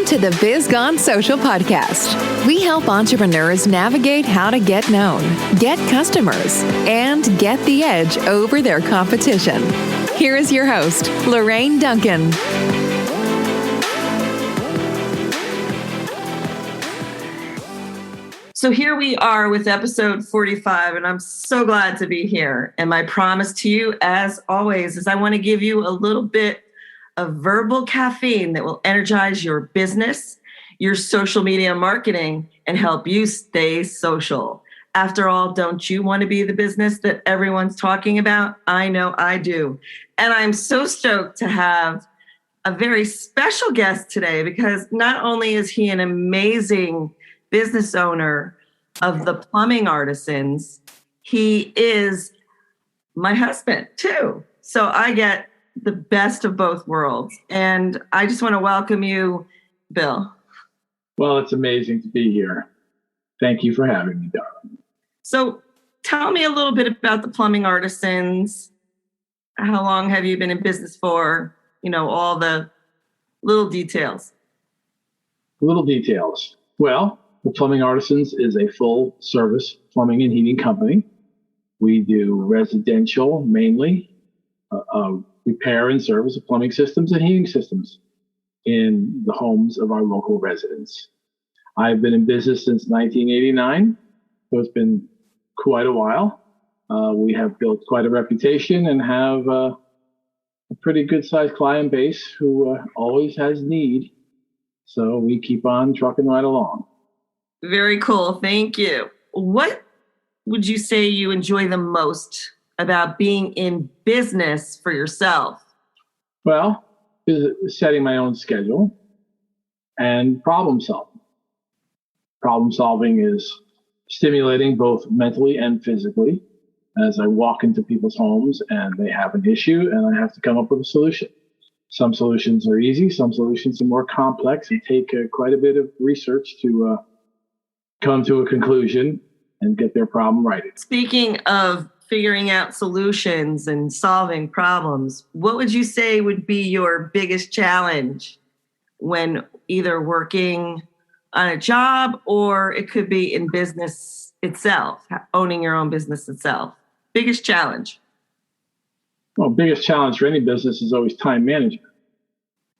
Welcome to the Biz Gone Social podcast. We help entrepreneurs navigate how to get known, get customers, and get the edge over their competition. Here is your host, Lorraine Duncan. So here we are with episode 45, and I'm so glad to be here. And my promise to you, as always, is I want to give you a little bit of verbal caffeine that will energize your business, your social media marketing, and help you stay social. After all, don't you want to be the business that everyone's talking about? I know I do. And I'm so stoked to have a very special guest today because not only is he an amazing business owner of the Plumbing Artisans, he is my husband too. So I get the best of both worlds. And I just want to welcome you, Bill. Well, it's amazing to be here. Thank you for having me, darling. So tell me a little bit about the Plumbing Artisans. How long have you been in business for? You know, all the little details. Little details. Well, the Plumbing Artisans is a full service plumbing and heating company. We do residential mainly, repair and service of plumbing systems and heating systems in the homes of our local residents. I've been in business since 1989, so it's been quite a while. We have built quite a reputation and have a pretty good sized client base who always has need. So we keep on trucking right along. Very cool. Thank you. What would you say you enjoy the most about being in business for yourself? Well, setting my own schedule and problem solving. Problem solving is stimulating both mentally and physically as I walk into people's homes and they have an issue and I have to come up with a solution. Some solutions are easy. Some solutions are more complex and take quite a bit of research to come to a conclusion and get their problem righted. Speaking of figuring out solutions and solving problems, what would you say would be your biggest challenge when either working on a job or it could be in business itself, owning your own business itself? Biggest challenge? Well, biggest challenge for any business is always time management.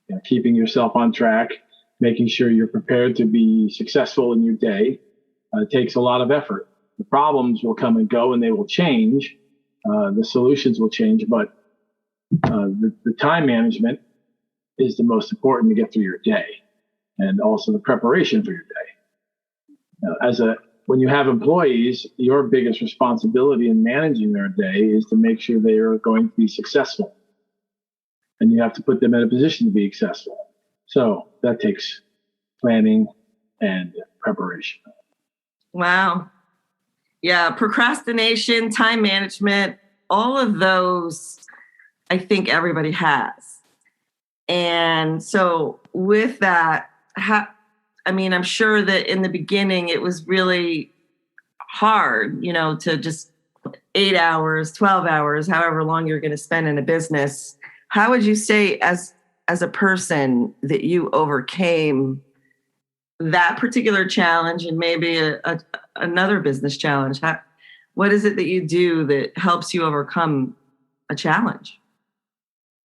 You know, keeping yourself on track, making sure you're prepared to be successful in your day. Takes a lot of effort. The problems will come and go and they will change. The solutions will change, but the time management is the most important to get through your day, and also the preparation for your day. When you have employees, your biggest responsibility in managing their day is to make sure they are going to be successful, and you have to put them in a position to be successful. So that takes planning and preparation. Wow. Yeah, procrastination, time management, all of those, I think everybody has. And so with that, I'm sure that in the beginning it was really hard, to just 8 hours, 12 hours, however long you're going to spend in a business. How would you say as a person that you overcame that particular challenge and maybe another business challenge? What is it that you do that helps you overcome a challenge?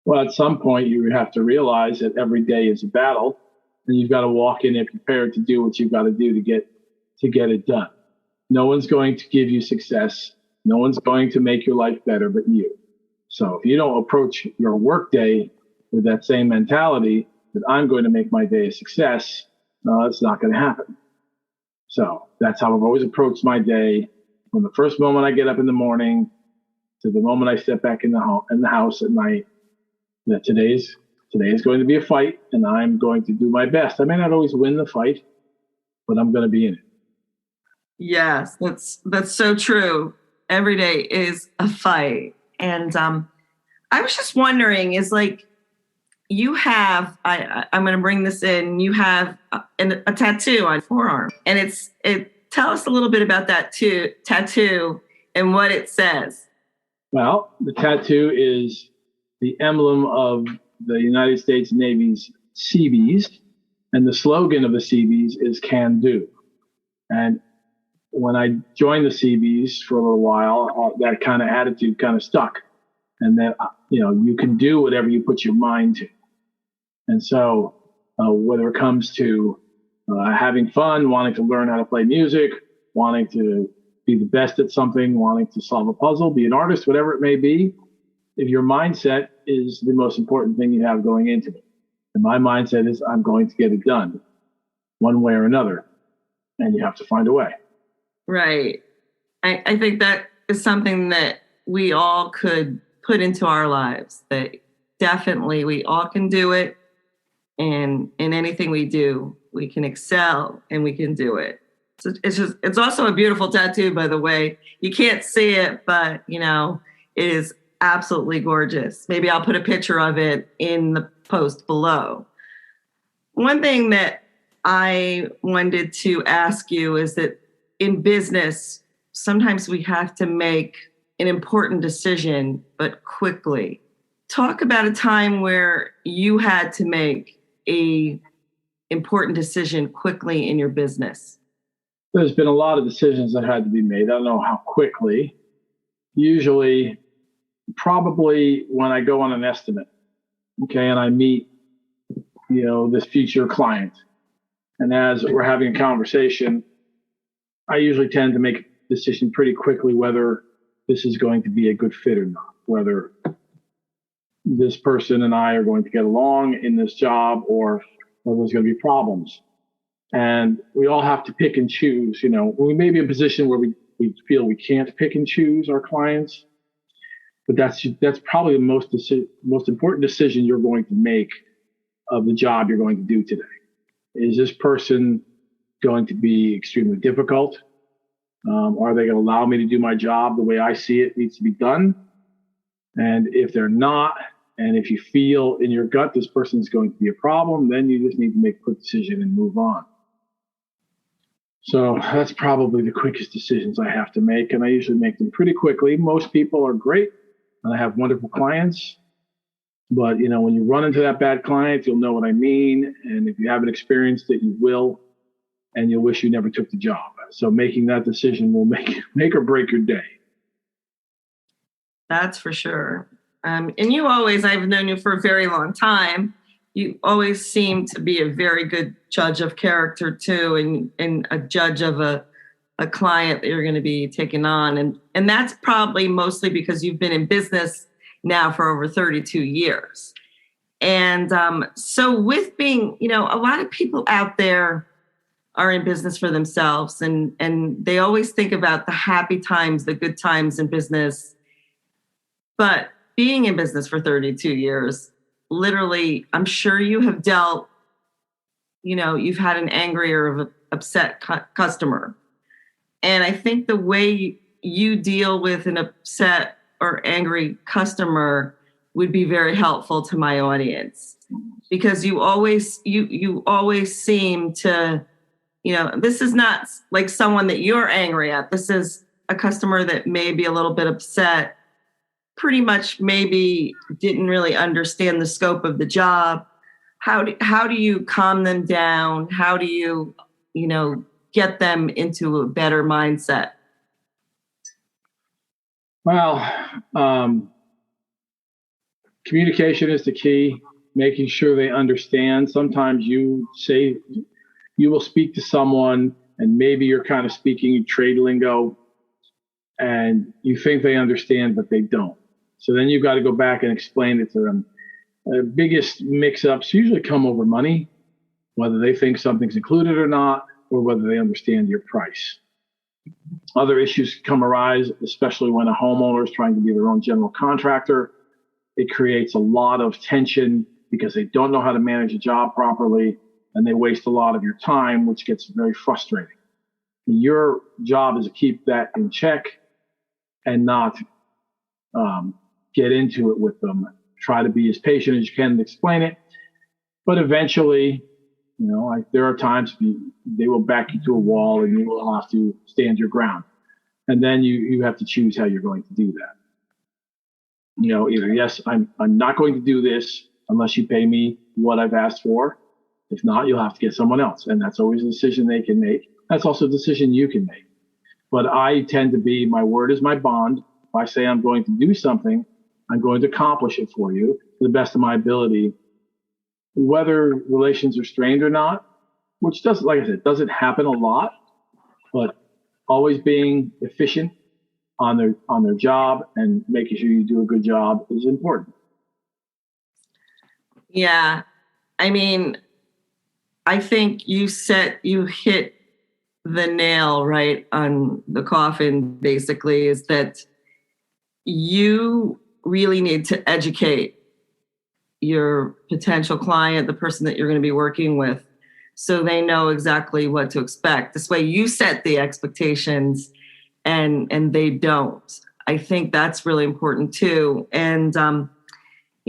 Well, at some point you have to realize that every day is a battle, and you've got to walk in and prepared to do what you've got to do to get it done. No one's going to give you success. No one's going to make your life better but you. So if you don't approach your work day with that same mentality that I'm going to make my day a success, no, it's not going to happen. So that's how I've always approached my day, from the first moment I get up in the morning to the moment I step back in the house at night. That today is going to be a fight, and I'm going to do my best. I may not always win the fight, but I'm going to be in it. Yes, that's so true. Every day is a fight. And I was just wondering, is like, you have, I'm going to bring this in, you have a tattoo on your forearm. And tell us a little bit about that tattoo and what it says. Well, the tattoo is the emblem of the United States Navy's Seabees. And the slogan of the CBs is can do. And when I joined the CBs for a little while, that kind of attitude kind of stuck. And that, you can do whatever you put your mind to. And so whether it comes to having fun, wanting to learn how to play music, wanting to be the best at something, wanting to solve a puzzle, be an artist, whatever it may be, if your mindset is the most important thing you have going into it. And my mindset is I'm going to get it done one way or another. And you have to find a way. Right. I think that is something that we all could put into our lives, that definitely we all can do it. And in anything we do, we can excel and we can do it. So it's also a beautiful tattoo, by the way. You can't see it, but it is absolutely gorgeous. Maybe I'll put a picture of it in the post below. One thing that I wanted to ask you is that in business, sometimes we have to make an important decision, but quickly. Talk about a time where you had to make a important decision quickly in your business. There's been a lot of decisions that had to be made. I don't know how quickly. Usually, probably when I go on an estimate, okay, and I meet, this future client. And as we're having a conversation, I usually tend to make a decision pretty quickly whether this is going to be a good fit or not, whether this person and I are going to get along in this job or whether there's going to be problems. And we all have to pick and choose. We may be in a position where we feel we can't pick and choose our clients, but that's probably the most important decision you're going to make of the job you're going to do today. Is this person going to be extremely difficult? Are they going to allow me to do my job the way I see it needs to be done? And if they're not, and if you feel in your gut this person is going to be a problem, then you just need to make a quick decision and move on. So that's probably the quickest decisions I have to make, and I usually make them pretty quickly. Most people are great, and I have wonderful clients. But, when you run into that bad client, you'll know what I mean. And if you haven't experienced it, you will, and you'll wish you never took the job. So making that decision will make or break your day. That's for sure. And you always, I've known you for a very long time. You always seem to be a very good judge of character too, and a judge of a client that you're going to be taking on. And that's probably mostly because you've been in business now for over 32 years. And so with being, a lot of people out there are in business for themselves, and they always think about the happy times, the good times in business. But being in business for 32 years, literally, I'm sure you have dealt, you've had an angry or upset customer. And I think the way you deal with an upset or angry customer would be very helpful to my audience, because you always seem to, this is not like someone that you're angry at. This is a customer that may be a little bit upset, pretty much maybe didn't really understand the scope of the job. How do you calm them down? How do you, get them into a better mindset? Well, communication is the key, making sure they understand. Sometimes you will speak to someone and maybe you're kind of speaking trade lingo and you think they understand, but they don't. So then you've got to go back and explain it to them. The biggest mix-ups usually come over money, whether they think something's included or not, or whether they understand your price. Other issues arise, especially when a homeowner is trying to be their own general contractor. It creates a lot of tension because they don't know how to manage a job properly, and they waste a lot of your time, which gets very frustrating. Your job is to keep that in check and not get into it with them. Try to be as patient as you can to explain it. But eventually, there are times they will back you to a wall and you will have to stand your ground. And then you have to choose how you're going to do that. Either, yes, I'm not going to do this unless you pay me what I've asked for, If not, you'll have to get someone else. And that's always a decision they can make. That's also a decision you can make. But I tend to be, my word is my bond. If I say I'm going to do something, I'm going to accomplish it for you to the best of my ability, whether relations are strained or not, which doesn't, like I said, doesn't happen a lot, but always being efficient on their job and making sure you do a good job is important. Yeah. I mean, I think you hit the nail right on the coffin, basically, is that you really need to educate your potential client, the person that you're going to be working with, so they know exactly what to expect. This way you set the expectations and they don't. I think that's really important too. And,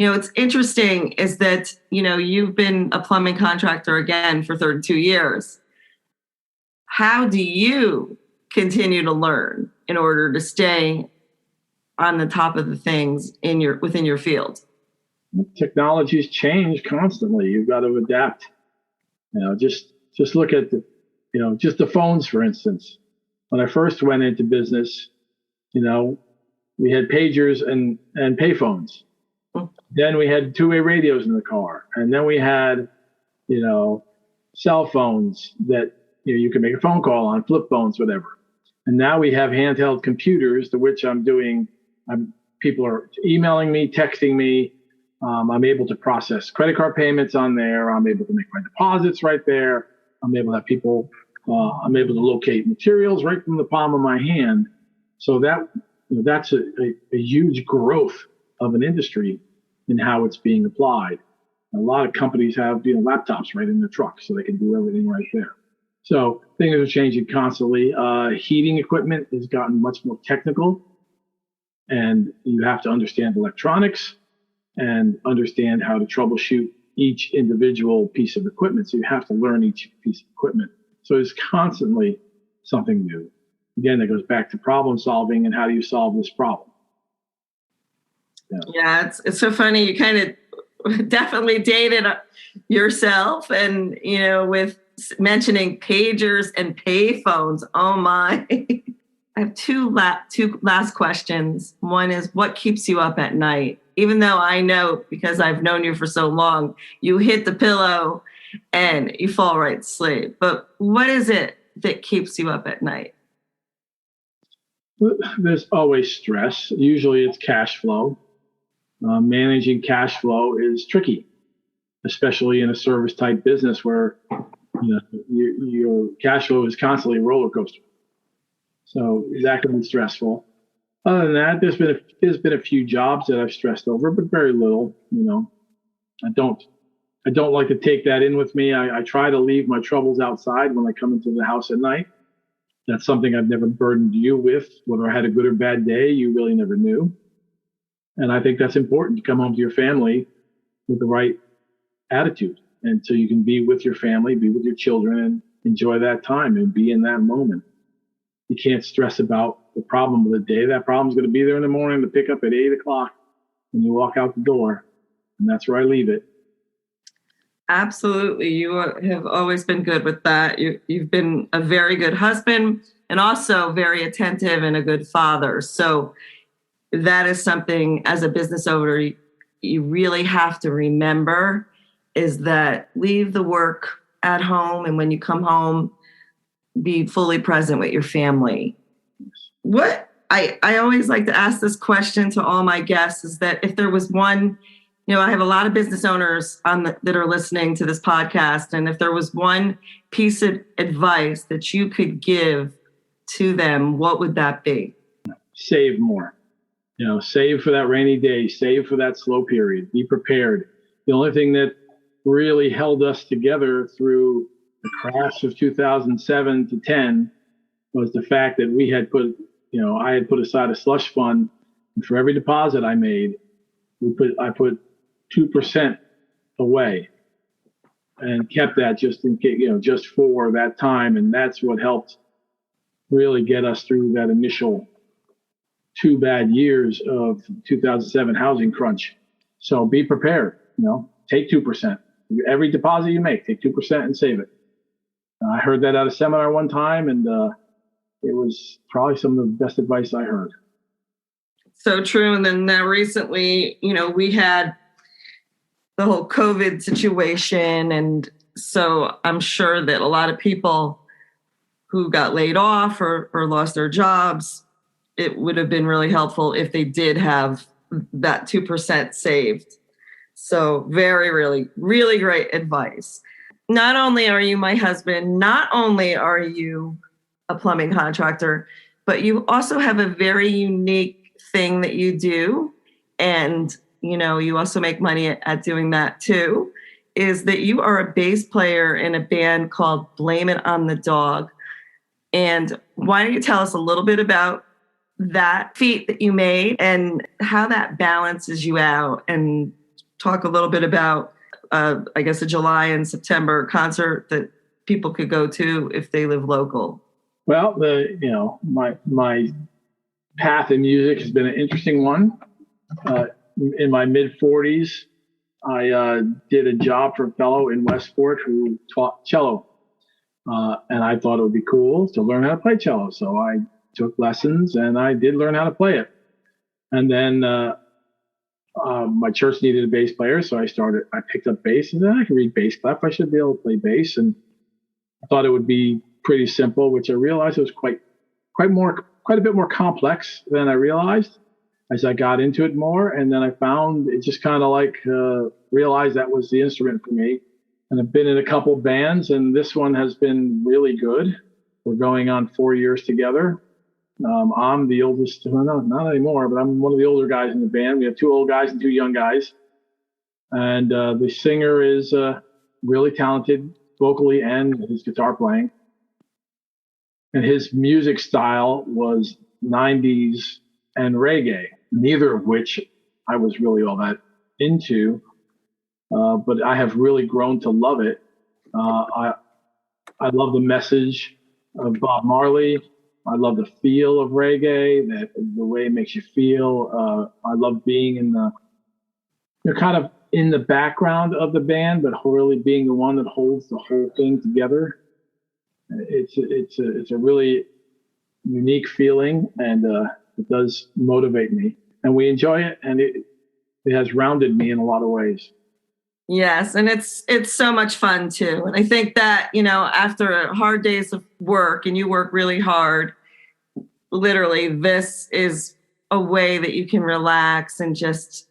it's interesting is that, you've been a plumbing contractor again for 32 years. How do you continue to learn in order to stay on the top of the things within your field? Technologies change constantly. You've got to adapt. Just look at just the phones, for instance. When I first went into business, we had pagers and payphones. Then we had two-way radios in the car, and then we had, cell phones that you can make a phone call on, flip phones, whatever. And now we have handheld computers, to which people are emailing me, texting me. I'm able to process credit card payments on there. I'm able to make my deposits right there. I'm able to have I'm able to locate materials right from the palm of my hand. So that's a huge growth of an industry in how it's being applied. A lot of companies have laptops right in their truck, so they can do everything right there. So things are changing constantly. Heating equipment has gotten much more technical, and you have to understand electronics and understand how to troubleshoot each individual piece of equipment. So you have to learn each piece of equipment. So it's constantly something new. Again, that goes back to problem solving and how do you solve this problem? Yeah, it's so funny. You kind of definitely dated yourself, and with mentioning pagers and pay phones. Oh my. I have two last questions. One is, what keeps you up at night? Even though I know, because I've known you for so long, you hit the pillow and you fall right to sleep. But what is it that keeps you up at night? There's always stress. Usually it's cash flow. Managing cash flow is tricky, especially in a service type business where your cash flow is constantly a roller coaster. So that can be stressful. Other than that, there's been a few jobs that I've stressed over, but very little. I don't like to take that in with me. I try to leave my troubles outside when I come into the house at night. That's something I've never burdened you with. Whether I had a good or bad day, you really never knew. And I think that's important to come home to your family with the right attitude. And so you can be with your family, be with your children, and enjoy that time and be in that moment. You can't stress about the problem of the day. That problem's going to be there in the morning to pick up at 8:00 when you walk out the door. And that's where I leave it. Absolutely. You have always been good with that. You've been a very good husband and also very attentive and a good father. So that is something, as a business owner, you really have to remember, is that leave the work at home, and when you come home, be fully present with your family. What I always like to ask this question to all my guests is that if there was one, I have a lot of business owners that are listening to this podcast, and if there was one piece of advice that you could give to them, what would that be? Save more. Save for that rainy day, save for that slow period, be prepared. The only thing that really held us together through the crash of 2007 to 10 was the fact that we had I had put aside a slush fund, and for every deposit I made, I put 2% away and kept that just in case, just for that time. And that's what helped really get us through that initial 2 bad years of 2007 housing crunch. So be prepared, take 2%. Every deposit you make, take 2% and save it. I heard that at a seminar one time, and it was probably some of the best advice I heard. So true. And then now recently, we had the whole COVID situation. And so I'm sure that a lot of people who got laid off or lost their jobs, it would have been really helpful if they did have that 2% saved. So very, really, really great advice. Not only are you my husband, not only are you a plumbing contractor, but you also have a very unique thing that you do. And, you also make money at doing that too, is that you are a bass player in a band called Blame It on the Dog. And why don't you tell us a little bit about that feat that you made and how that balances you out, and talk a little bit about I guess a July and September concert that people could go to if they live local. Well, my path in music has been an interesting one. In my mid 40s, I did a job for a fellow in Westport who taught cello. And I thought it would be cool to learn how to play cello. So I took lessons and I did learn how to play it. And then my church needed a bass player, so I picked up bass, and then I can read bass clef. I should be able to play bass, and I thought it would be pretty simple, which I realized it was quite a bit more complex than I realized as I got into it more. And then I found it just kind of realized that was the instrument for me. And I've been in a couple bands, and this one has been really good. We're going on 4 years together. I'm the oldest, not anymore, but I'm one of the older guys in the band. We have 2 old guys and 2 young guys. And the singer is really talented vocally and his guitar playing. And his music style was 90s and reggae, neither of which I was really all that into. But I have really grown to love it. I love the message of Bob Marley. I love the feel of reggae, the way it makes you feel. I love being in kind of in the background of the band, but really being the one that holds the whole thing together. It's a really unique feeling, and it does motivate me. And we enjoy it, and it has rounded me in a lot of ways. Yes, and it's so much fun too. And I think that, after hard days of work, and you work really hard, literally this is a way that you can relax and just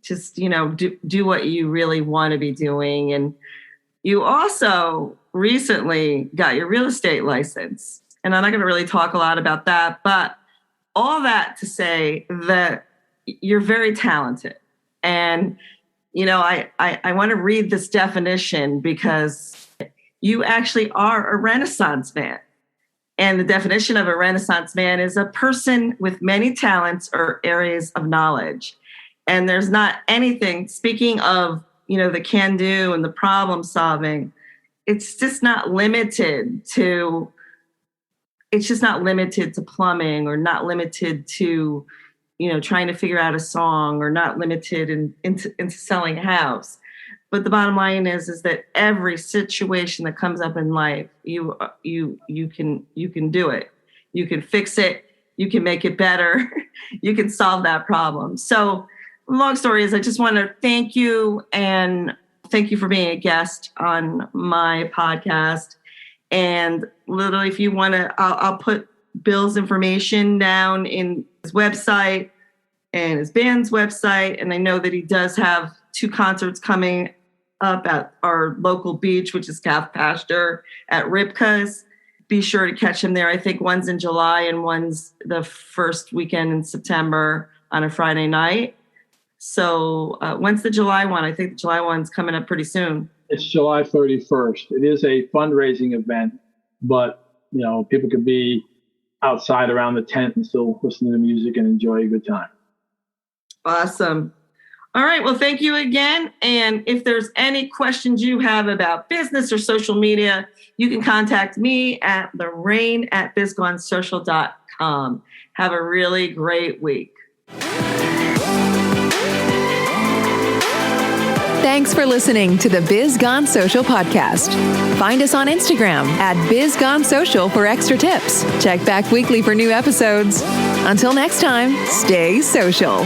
do what you really want to be doing. And you also recently got your real estate license. And I'm not going to really talk a lot about that, but all that to say that you're very talented. And I want to read this definition because you actually are a Renaissance man. And the definition of a Renaissance man is a person with many talents or areas of knowledge. And there's not anything, speaking of, the can-do and the problem solving, it's just not limited to plumbing, or not limited to trying to figure out a song, or not limited into selling a house. But the bottom line is that every situation that comes up in life, you can do it. You can fix it. You can make it better. You can solve that problem. So long story is, I just want to thank you, and thank you for being a guest on my podcast. And literally, if you want to, I'll put Bill's information down in his website and his band's website. And I know that he does have 2 concerts coming up at our local beach, which is Calf Pasture at Ripka's. Be sure to catch him there. I think one's in July and one's the first weekend in September on a Friday night. So when's the July one? I think the July one's coming up pretty soon. It's July 31st. It is a fundraising event, but people could be outside around the tent and still listen to the music and enjoy a good time. Awesome. All right. Well, thank you again. And if there's any questions you have about business or social media, you can contact me at lorraine@bizgonesocial.com. Have a really great week. Thanks for listening to the Biz Gone Social podcast. Find us on Instagram at Biz Gone Social for extra tips. Check back weekly for new episodes. Until next time, stay social.